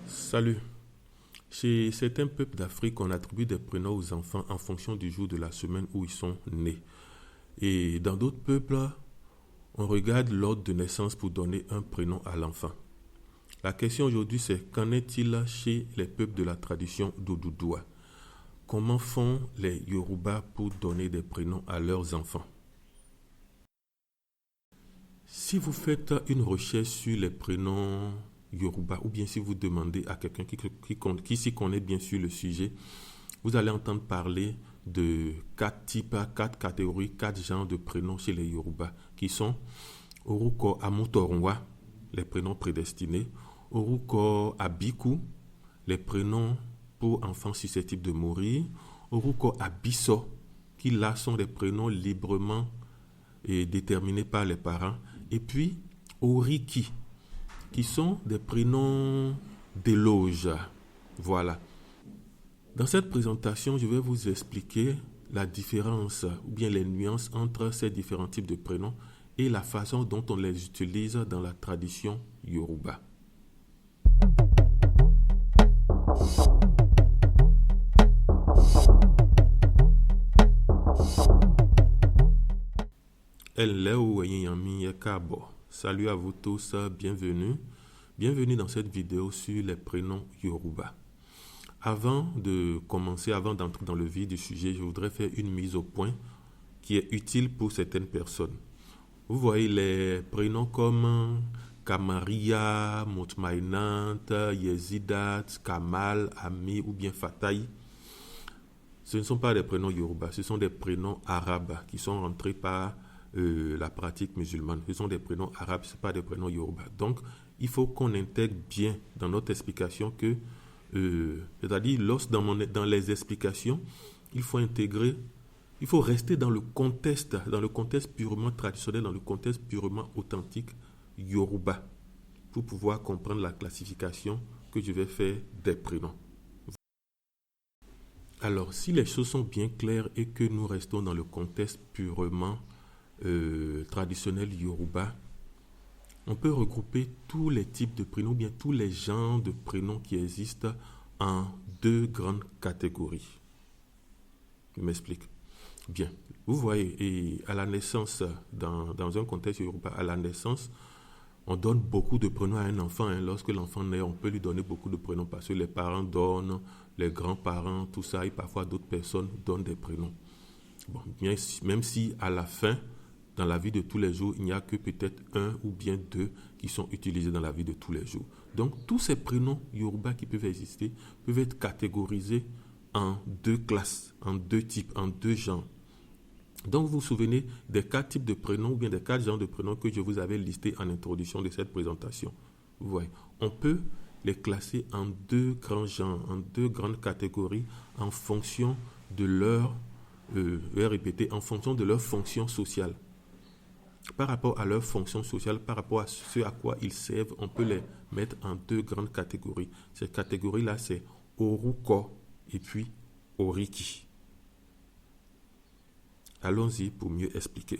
Salut. Chez certains peuples d'Afrique, on attribue des prénoms aux enfants en fonction du jour de la semaine où ils sont nés. Et dans d'autres peuples, on regarde l'ordre de naissance pour donner un prénom à l'enfant. La question aujourd'hui, c'est qu'en est-il chez les peuples de la tradition d'Odoudoua? Comment font les Yoruba pour donner des prénoms à leurs enfants? Si vous faites une recherche sur les prénoms Yoruba, ou bien si vous demandez à quelqu'un qui s'y connaît bien sur le sujet, vous allez entendre parler de 4 types, 4 catégories, 4 genres de prénoms chez les Yoruba, qui sont Oruko Amutorunwa, les prénoms prédestinés, Oruko Abiku, les prénoms pour enfants susceptibles de mourir, Oruko Abiso, qui là sont des prénoms librement déterminés par les parents, et puis Oriki, qui sont des prénoms d'éloge. Voilà. Dans cette présentation, je vais vous expliquer la différence ou bien les nuances entre ces différents types de prénoms et la façon dont on les utilise dans la tradition Yoruba. Salut à vous tous, bienvenue. Bienvenue dans cette vidéo sur les prénoms Yoruba. Avant d'entrer dans le vif du sujet, je voudrais faire une mise au point qui est utile pour certaines personnes. Vous voyez les prénoms comme Kamaria, Motmainant, Yezidat, Kamal, Ami ou bien Fataï. Ce ne sont pas des prénoms Yoruba, ce sont des prénoms arabes qui sont rentrés par la pratique musulmane. Ce sont des prénoms arabes, ce ne sont pas des prénoms Yoruba. Donc, il faut qu'on intègre bien dans notre explication que, c'est-à-dire, dans les explications, il faut rester dans le contexte purement traditionnel, dans le contexte purement authentique Yoruba, pour pouvoir comprendre la classification que je vais faire des prénoms. Alors, si les choses sont bien claires et que nous restons dans le contexte purement traditionnel Yoruba, on peut regrouper tous les types de prénoms, bien tous les genres de prénoms qui existent en 2 grandes catégories. Je m'explique. Bien, vous voyez, et à la naissance, dans un contexte Yoruba, à la naissance, on donne beaucoup de prénoms à un enfant. Lorsque l'enfant naît, on peut lui donner beaucoup de prénoms parce que les parents donnent, les grands-parents, tout ça, et parfois d'autres personnes donnent des prénoms. Bon, bien, même si à la fin, dans la vie de tous les jours, il n'y a que peut-être 1 ou bien 2 qui sont utilisés dans la vie de tous les jours. Donc, tous ces prénoms Yoruba qui peuvent exister peuvent être catégorisés en 2 classes, en 2 types, en 2 genres. Donc, vous vous souvenez des 4 types de prénoms ou bien des 4 genres de prénoms que je vous avais listés en introduction de cette présentation. Vous voyez, on peut les classer en 2 grands genres, en 2 grandes catégories en fonction de en fonction de leur fonction sociale. Par rapport à leur fonction sociale, par rapport à ce à quoi ils servent, on peut les mettre en 2 grandes catégories. Ces catégories-là, c'est Oruko et puis Oriki. Allons-y pour mieux expliquer.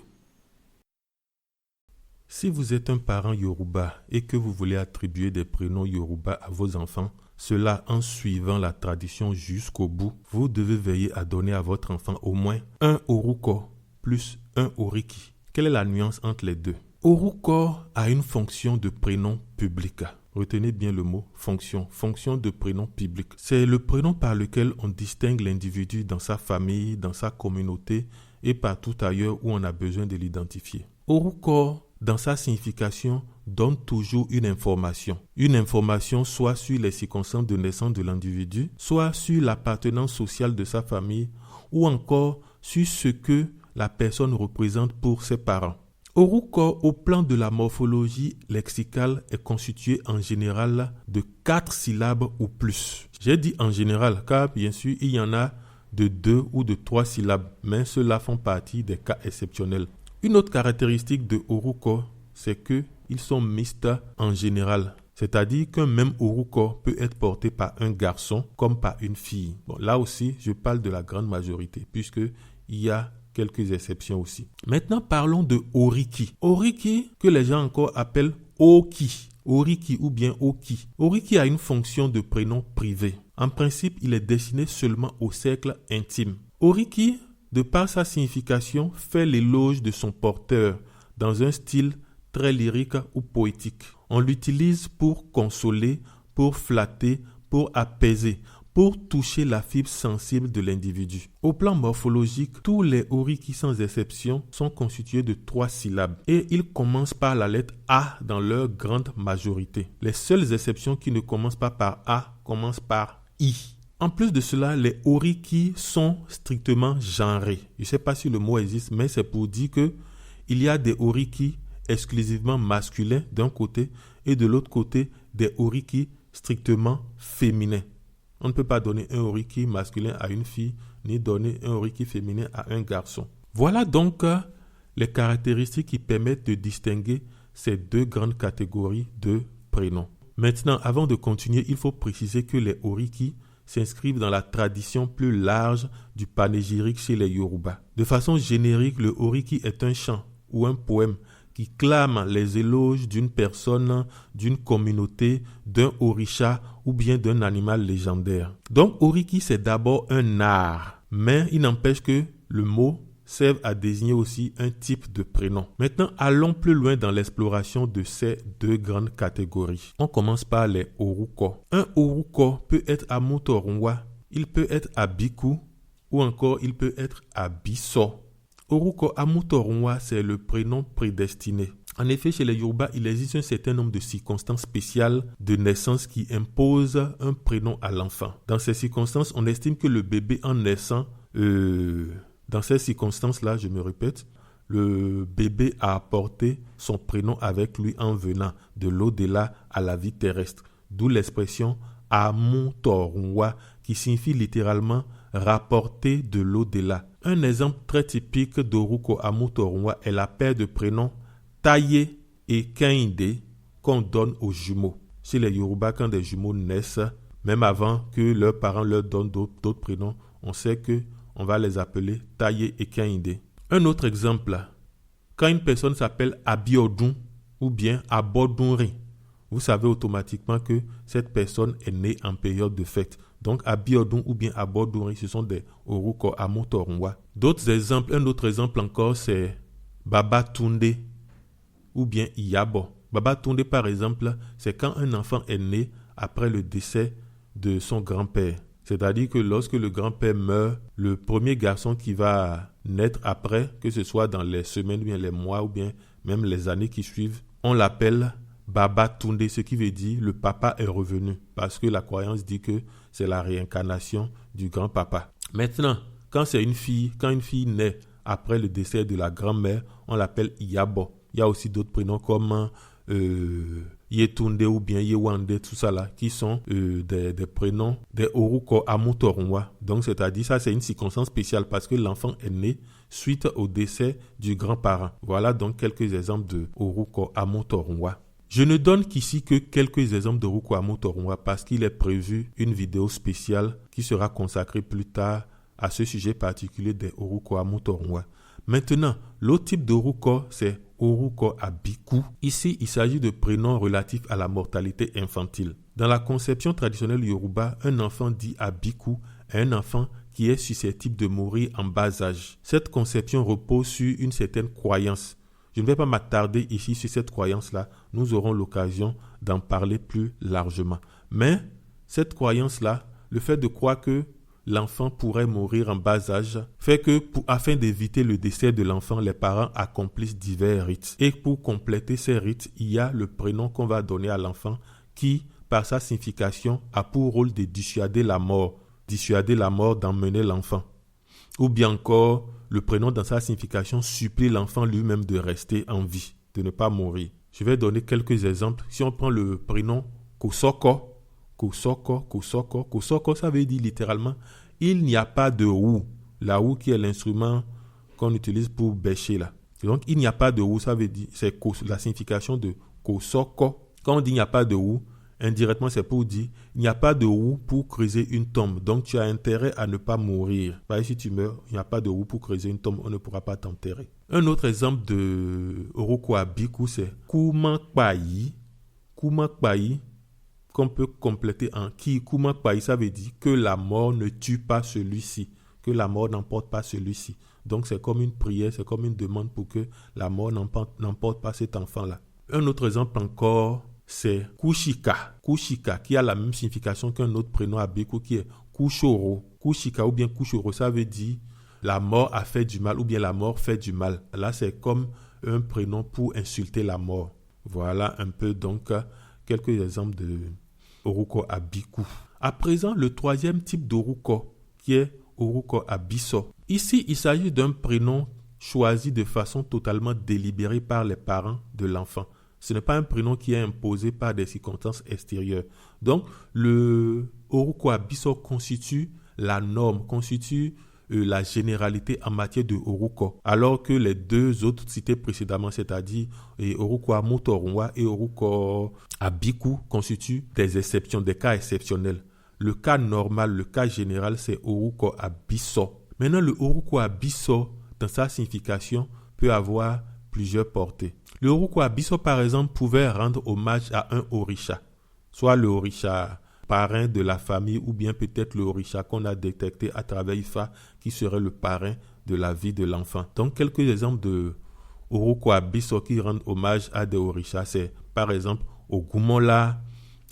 Si vous êtes un parent Yoruba et que vous voulez attribuer des prénoms Yoruba à vos enfants, cela en suivant la tradition jusqu'au bout, vous devez veiller à donner à votre enfant au moins un Oruko plus un Oriki. Quelle est la nuance entre les deux? Oruko a une fonction de prénom public. Retenez bien le mot fonction de prénom public. C'est le prénom par lequel on distingue l'individu dans sa famille, dans sa communauté et partout ailleurs où on a besoin de l'identifier. Oruko, dans sa signification, donne toujours une information. Une information soit sur les circonstances de naissance de l'individu, soit sur l'appartenance sociale de sa famille ou encore sur ce que la personne représente pour ses parents. Oruko, au plan de la morphologie lexicale, est constitué en général de 4 syllabes ou plus. J'ai dit en général car bien sûr il y en a de 2 ou de 3 syllabes, mais ceux-là font partie des cas exceptionnels. Une autre caractéristique de Oruko, c'est qu'ils sont mixtes en général. C'est-à-dire qu'un même Oruko peut être porté par un garçon comme par une fille. Bon, là aussi, je parle de la grande majorité, puisqu'il y a quelques exceptions aussi. Maintenant, parlons de Oriki. Oriki, que les gens encore appellent Oki. Oriki ou bien Oki. Oriki a une fonction de prénom privé. En principe, il est destiné seulement au cercle intime. Oriki, de par sa signification, fait l'éloge de son porteur dans un style très lyrique ou poétique. On l'utilise pour consoler, pour flatter, pour apaiser, pour toucher la fibre sensible de l'individu. Au plan morphologique, tous les oriki sans exception sont constitués de 3 syllabes et ils commencent par la lettre A dans leur grande majorité. Les seules exceptions qui ne commencent pas par A commencent par I. En plus de cela, les oriki sont strictement genrés. Je ne sais pas si le mot existe, mais c'est pour dire que il y a des oriki exclusivement masculins d'un côté et de l'autre côté des oriki strictement féminins. On ne peut pas donner un oriki masculin à une fille ni donner un oriki féminin à un garçon. Voilà donc les caractéristiques qui permettent de distinguer ces 2 grandes catégories de prénoms. Maintenant, avant de continuer, il faut préciser que les oriki s'inscrivent dans la tradition plus large du panégyrique chez les Yoruba. De façon générique, le oriki est un chant ou un poème qui clame les éloges d'une personne, d'une communauté, d'un orisha ou bien d'un animal légendaire. Donc, oriki, c'est d'abord un art, mais il n'empêche que le mot serve à désigner aussi un type de prénom. Maintenant, allons plus loin dans l'exploration de ces 2 grandes catégories. On commence par les oruko. Un oruko peut être à Mutorunwa, il peut être à Biku ou encore il peut être à Bisso. Oruko Amutorunwa, c'est le prénom prédestiné. En effet, chez les Yoruba, il existe un certain nombre de circonstances spéciales de naissance qui imposent un prénom à l'enfant. Dans ces circonstances, on estime que le bébé en naissant, dans ces circonstances-là, je me répète, le bébé a apporté son prénom avec lui en venant de l'au-delà à la vie terrestre. D'où l'expression Amutorunwa qui signifie littéralement rapporter de l'au-delà. Un exemple très typique d'Oruko Amutorunwa est la paire de prénoms Taye et Kainde qu'on donne aux jumeaux. Chez les Yoruba, quand des jumeaux naissent, même avant que leurs parents leur donnent d'autres prénoms, on sait qu'on va les appeler Taye et Kainde. Un autre exemple, quand une personne s'appelle Abiodun ou bien Abodunri, vous savez automatiquement que cette personne est née en période de fête. Donc, Abiodun ou bien Abodunri, ce sont des Oruko Amutorunwa. D'autres exemples, un autre exemple encore, c'est Babatunde ou bien Iyabo. Babatunde, par exemple, c'est quand un enfant est né après le décès de son grand-père. C'est-à-dire que lorsque le grand-père meurt, le premier garçon qui va naître après, que ce soit dans les semaines ou bien les mois ou bien même les années qui suivent, on l'appelle Babatunde, ce qui veut dire le papa est revenu, parce que la croyance dit que c'est la réincarnation du grand-papa. Maintenant, quand une fille naît après le décès de la grand-mère, on l'appelle Iyabo. Il y a aussi d'autres prénoms comme Yetunde ou bien Yewande, tout ça là, qui sont des prénoms des Oruko Amutorunwa. Donc, c'est-à-dire, ça c'est une circonstance spéciale parce que l'enfant est né suite au décès du grand-parent. Voilà donc quelques exemples de Oruko Amutorunwa. Je ne donne qu'ici que quelques exemples de Oruko Amutorunwa parce qu'il est prévu une vidéo spéciale qui sera consacrée plus tard à ce sujet particulier des Oruko Amutorunwa. Maintenant, l'autre type d'Oruko, c'est Oruko Abiku. Ici, il s'agit de prénoms relatifs à la mortalité infantile. Dans la conception traditionnelle Yoruba, un enfant dit Abiku est un enfant qui est susceptible de mourir en bas âge. Cette conception repose sur une certaine croyance. Je ne vais pas m'attarder ici sur cette croyance-là. Nous aurons l'occasion d'en parler plus largement. Mais cette croyance-là, le fait de croire que l'enfant pourrait mourir en bas âge fait que, afin d'éviter le décès de l'enfant, les parents accomplissent divers rites. Et pour compléter ces rites, il y a le prénom qu'on va donner à l'enfant qui, par sa signification, a pour rôle de dissuader la mort d'emmener l'enfant. Ou bien encore, le prénom dans sa signification supplie l'enfant lui-même de rester en vie, de ne pas mourir. Je vais donner quelques exemples. Si on prend le prénom Kosoko, Kosoko, ça veut dire littéralement « il n'y a pas de roue ». La roue qui est l'instrument qu'on utilise pour bêcher là. Et donc, il n'y a pas de roue, ça veut dire, c'est la signification de Kosoko. Quand on dit « il n'y a pas de roue », indirectement, c'est pour dire « il n'y a pas de roue pour creuser une tombe ». Donc, tu as intérêt à ne pas mourir. Si tu meurs, il n'y a pas de roue pour creuser une tombe, on ne pourra pas t'enterrer. Un autre exemple de Oruko Abiku, c'est Kumankpayi. Kumakpai, qu'on peut compléter en ki. Kumakpai, ça veut dire que la mort ne tue pas celui-ci, que la mort n'emporte pas celui-ci. Donc c'est comme une prière, c'est comme une demande pour que la mort n'emporte pas cet enfant-là. Un autre exemple encore, c'est Kushika. Kushika, qui a la même signification qu'un autre prénom à Biku, qui est Kushoro. Kushika ou bien Kushoro, ça veut dire la mort a fait du mal ou bien la mort fait du mal. Là, c'est comme un prénom pour insulter la mort. Voilà un peu donc quelques exemples de Oruko Abiku. À présent, le troisième type d'Oruko, qui est Oruko Abiso. Ici, il s'agit d'un prénom choisi de façon totalement délibérée par les parents de l'enfant. Ce n'est pas un prénom qui est imposé par des circonstances extérieures. Donc, le Oruko Abiso constitue la norme, constitue la généralité en matière de Oruko, alors que les deux autres cités précédemment, c'est-à-dire Oruko Amotorunwa et Oruko Abiku, constituent des exceptions, des cas exceptionnels. Le cas normal, le cas général, c'est Oruko Abiso. Maintenant, le Oruko Abiso, dans sa signification, peut avoir plusieurs portées. Le Oruko Abiso, par exemple, pouvait rendre hommage à un Orisha, soit le Orisha parrain de la famille ou bien peut-être le Orisha qu'on a détecté à travers Ifa qui serait le parrain de la vie de l'enfant. Donc, quelques exemples de Oruko Abiso qui rendent hommage à des Orishas, c'est par exemple Ogumola,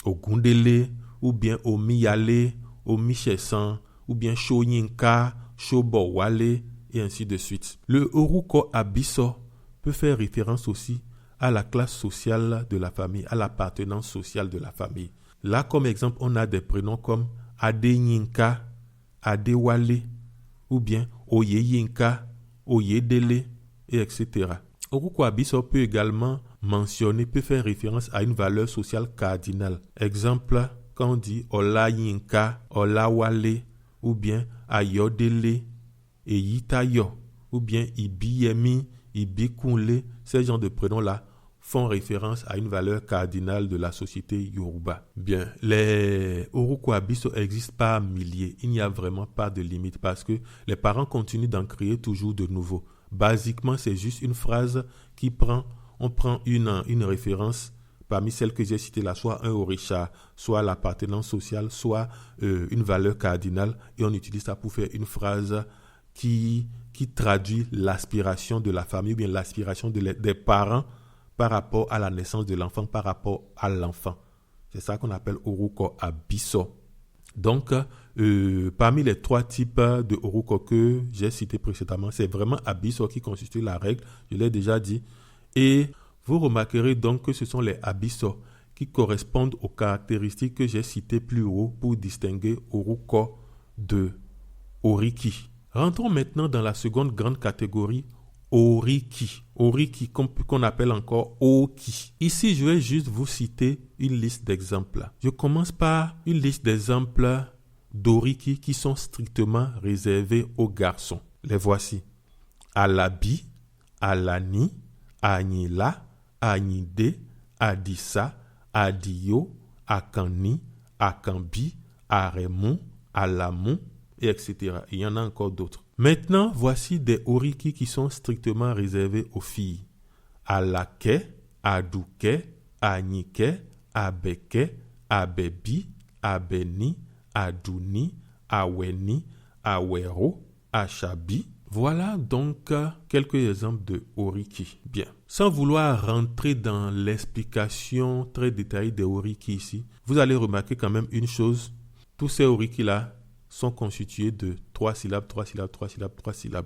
Ogundele, ou bien Omiyale, Omichesan, ou bien Shoyinka, Shobowale, et ainsi de suite. Le Oruko Abiso peut faire référence aussi à la classe sociale de la famille, à l'appartenance sociale de la famille. Là, comme exemple, on a des prénoms comme Adenyinka, Adewale, ou bien Oyeyinka, Oyedele, et etc. Oruko Abiso peut également peut faire référence à une valeur sociale cardinale. Exemple, quand on dit Olayinka, Olawale, ou bien Ayodele, Eyitayo, ou bien Ibiyemi, Ibikunle, ces genres de prénoms-là font référence à une valeur cardinale de la société Yoruba. Bien, les Oruko Abiso existent par milliers. Il n'y a vraiment pas de limite parce que les parents continuent d'en créer toujours de nouveaux. Basiquement, c'est juste une phrase on prend une référence parmi celles que j'ai citées là, soit un Orisha, soit l'appartenance sociale, soit une valeur cardinale, et on utilise ça pour faire une phrase qui traduit l'aspiration de la famille ou bien l'aspiration des parents par rapport à la naissance de l'enfant, par rapport à l'enfant. C'est ça qu'on appelle Oruko Abiso. Donc, parmi les trois types de Oruko que j'ai cités précédemment, c'est vraiment Abiso qui constitue la règle, je l'ai déjà dit. Et vous remarquerez donc que ce sont les Abiso qui correspondent aux caractéristiques que j'ai citées plus haut pour distinguer Oruko de Oriki. Rentrons maintenant dans la seconde grande catégorie, Oriki. Oriki qu'on appelle encore Oki. Ici, je vais juste vous citer une liste d'exemples. Je commence par une liste d'exemples d'Oriki qui sont strictement réservés aux garçons. Les voici. Alabi, Alani, Anila, Anide, Adissa, Adio, Akani, Akambi, Aremon, Alamon, etc. Il y en a encore d'autres. Maintenant, voici des Oriki qui sont strictement réservés aux filles. Alake, Aduke, Anike, Abeke, Abebi, Abeni, Aduni, Aweni, Awero, Achabi. Voilà donc quelques exemples de Oriki. Bien. Sans vouloir rentrer dans l'explication très détaillée des Oriki ici, vous allez remarquer quand même une chose. Tous ces Oriki-là sont constitués de 3 syllabes, 3 syllabes, 3 syllabes, 3 syllabes.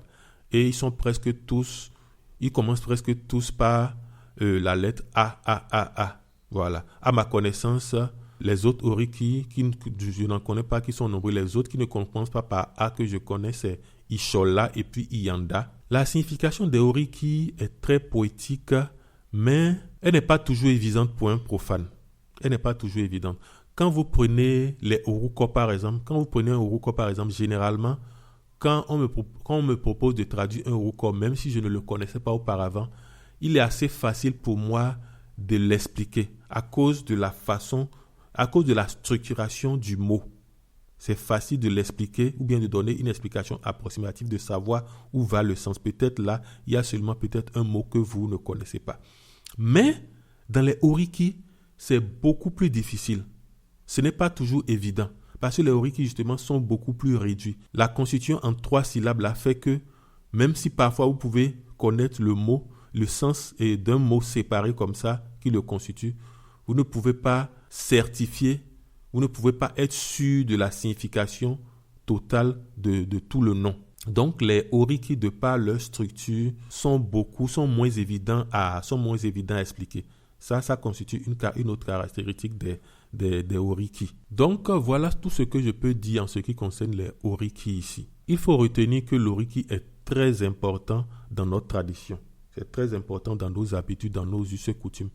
Et ils commencent presque tous par la lettre A. Voilà. À ma connaissance, les autres Oriki, je n'en connais pas qui sont nombreux. Les autres qui ne commencent pas par A que je connais, c'est Ishola et puis Iyanda. La signification des Oriki est très poétique, mais elle n'est pas toujours évidente pour un profane. Elle n'est pas toujours évidente. Quand vous prenez les Oruko par exemple, généralement, quand on me propose de traduire un Oruko, même si je ne le connaissais pas auparavant, il est assez facile pour moi de l'expliquer à cause de la structuration du mot. C'est facile de l'expliquer ou bien de donner une explication approximative, de savoir où va le sens. Peut-être là, il y a seulement peut-être un mot que vous ne connaissez pas. Mais dans les Oriki, c'est beaucoup plus difficile. Ce n'est pas toujours évident parce que les oriki justement sont beaucoup plus réduits. La constitution en 3 syllabes là fait que même si parfois vous pouvez connaître le mot, le sens d'un mot séparé comme ça qui le constitue, vous ne pouvez pas certifier, vous ne pouvez pas être sûr de la signification totale de tout le nom. Donc les oriki de par leur structure sont moins évidents à expliquer. Ça constitue une autre caractéristique des oriki. Donc voilà tout ce que je peux dire en ce qui concerne les oriki ici. Il faut retenir que l'oriki est très important dans notre tradition. C'est très important dans nos habitudes, dans nos us et coutumes.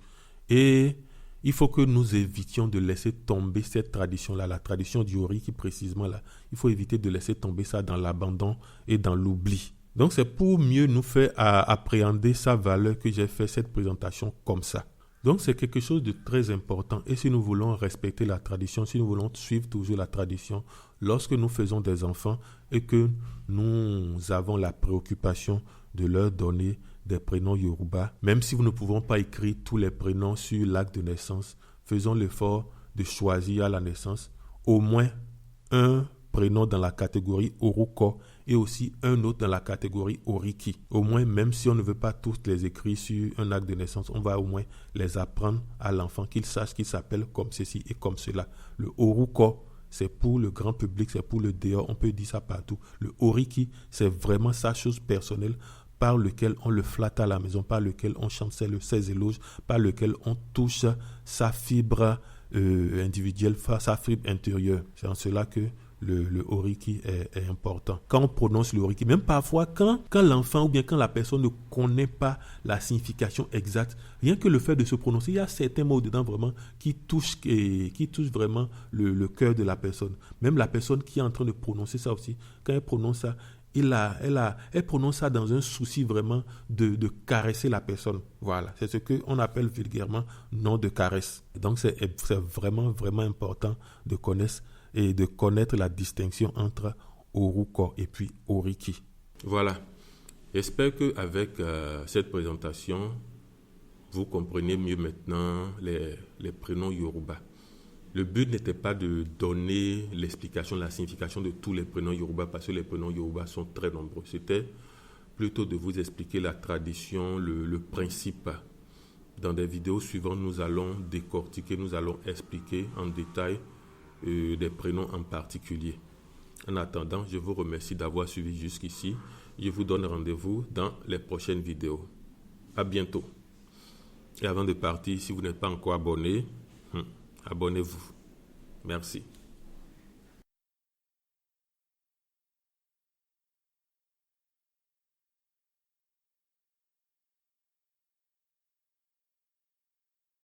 Et il faut que nous évitions de laisser tomber cette tradition-là, la tradition du oriki précisément là. Il faut éviter de laisser tomber ça dans l'abandon et dans l'oubli. Donc c'est pour mieux nous faire appréhender sa valeur que j'ai fait cette présentation comme ça. Donc c'est quelque chose de très important. Et si nous voulons respecter la tradition, si nous voulons suivre toujours la tradition, lorsque nous faisons des enfants et que nous avons la préoccupation de leur donner des prénoms Yoruba, même si nous ne pouvons pas écrire tous les prénoms sur l'acte de naissance, faisons l'effort de choisir à la naissance au moins un prénom dans la catégorie Oruko et aussi un autre dans la catégorie Oriki. Au moins, même si on ne veut pas tous les écrire sur un acte de naissance, on va au moins les apprendre à l'enfant, qu'il sache qu'il s'appelle comme ceci et comme cela. Le Oruko, c'est pour le grand public, c'est pour le dehors, on peut dire ça partout. Le Oriki, c'est vraiment sa chose personnelle par lequel on le flatte à la maison, par lequel on chante ses éloges, par lequel on touche sa fibre individuelle, sa fibre intérieure. C'est en cela que le oriki est important. Quand on prononce le oriki, même parfois quand l'enfant ou bien quand la personne ne connaît pas la signification exacte, rien que le fait de se prononcer, il y a certains mots dedans vraiment qui touchent vraiment le cœur de la personne. Même la personne qui est en train de prononcer ça aussi, quand elle prononce ça, elle prononce ça dans un souci vraiment de caresser la personne. Voilà, c'est ce qu'on appelle vulgairement nom de caresse. Donc c'est vraiment, vraiment important de connaître la distinction entre Oruko et puis Oriki. Voilà, j'espère qu'avec cette présentation, vous comprenez mieux maintenant les prénoms Yoruba. Le but n'était pas de donner l'explication, la signification de tous les prénoms Yoruba parce que les prénoms Yoruba sont très nombreux. C'était plutôt de vous expliquer la tradition, le principe. Dans des vidéos suivantes, nous allons décortiquer, nous allons expliquer en détail des prénoms en particulier. En attendant, je vous remercie d'avoir suivi jusqu'ici. Je vous donne rendez-vous dans les prochaines vidéos. À bientôt. Et avant de partir, si vous n'êtes pas encore abonné, abonnez-vous. Merci.